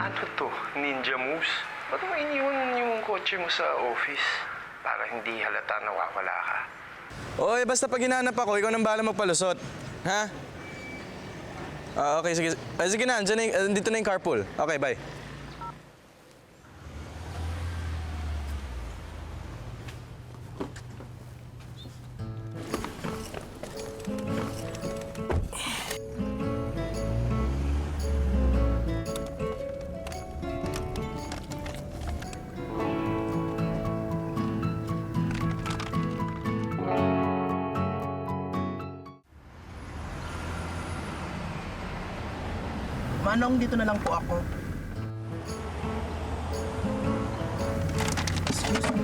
Ano to? Ninja moves? Ba't mo iniwan yung kotse mo sa office? Para hindi halata nawawala ka. Oy, basta pag hinahanap ako, ikaw nang bahala magpalusot. Ha? Okay, sige. Sige na, dito na yung carpool. Okay, bye. Manong, dito na lang po ako. Excuse me.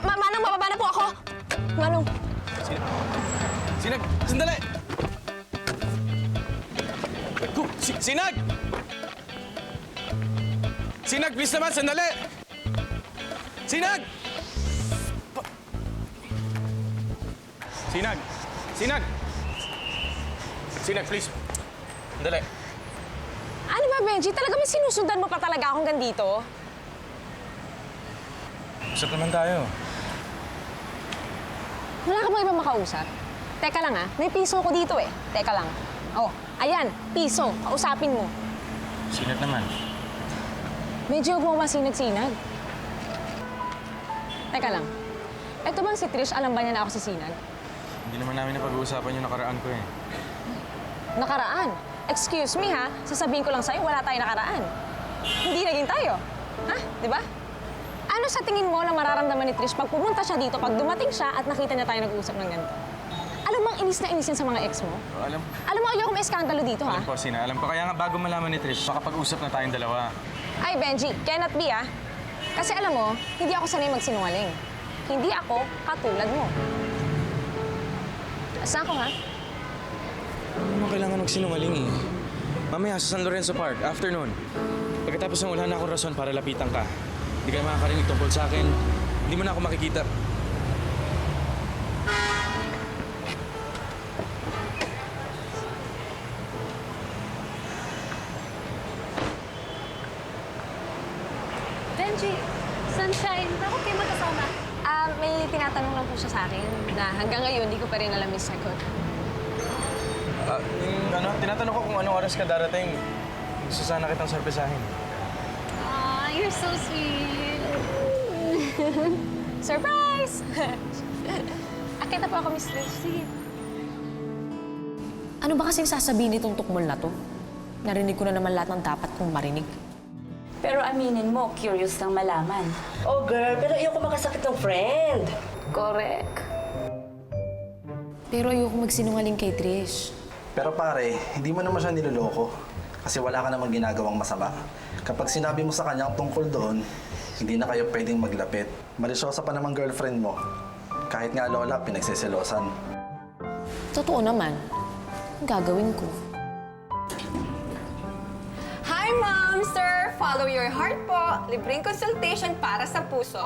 Manong, mababa na po ako! Manong. Sinag! Sandali! Sinag! Sinag, please naman, sandali! Sinag! Sinag! Sinag! Sinag, please. Sandali. Ano ba, Benji? Talaga may sinusundan mo pa talaga akong gandito? Usap naman tayo. Wala ka bang ibang makausap? Teka lang may piso ko dito eh. Teka lang. Oh, ayan, piso. Kausapin mo. Sinag naman. Medyo huwag mo masinag-sinag. Teka lang. Ito bang si Trish, alam ba niya na ako si Sinag? Hindi naman namin napag-uusapan yung nakaraan ko eh. Nakaraan? Excuse me ha, sasabihin ko lang sa'yo, wala tayong nakaraan. Hindi naging tayo. Ha? Di ba? Ano sa tingin mo na mararamdaman ni Trish pag pumunta siya dito, pag dumating siya at nakita niya tayo nag-uusap ng ganito? Alam bang inis na inis yan sa mga ex mo? Alam mo, ayoko may eskandalo dito, ha? Alam ko, Sina. Alam ko. Kaya nga bago malaman ni Trish, makapag-usap na tayong dalawa. Ay, Benji, cannot be, ha? Kasi alam mo, hindi ako sanay magsinungaling. Hindi ako katulad mo. Saan ko, ha? Hindi mo kailangan magsinungaling eh. Mamaya sa San Lorenzo Park, afternoon. Pagkatapos ng wala na akong rason para lapitan ka. Hindi ka makakarinig tungkol sa akin. Hindi mo na ako makikita. Benji, Sunshine, bakit kayo magkasama? May tinatanong lang po siya sa akin na hanggang ngayon, hindi ko pa rin alam yung sagot. Tinatanong ko kung anong oras ka darating. Gusto sana kitang sorpresahin. Aw, you're so sweet. Surprise! Akita po ako, Miss Trish. Sige. Ano ba kasing sasabihin nitong tukmol na to? Narinig ko na naman lahat ng dapat kong marinig. Pero aminin mo, curious lang malaman. Oh, girl, pero ayoko makasakit ng friend. Correct. Pero ayoko magsinungaling kay Trish. Pero pare, hindi mo naman siya niloloko. Kasi wala ka namang ginagawang masama. Kapag sinabi mo sa kanya tungkol doon, hindi na kayo pwedeng maglapit. Malisyosa pa naman girlfriend mo. Kahit nga lola, pinagseselosan. Totoo naman. Ang gagawin ko. Hi, Mom, Sir! Follow your heart po. Libreng consultation para sa puso.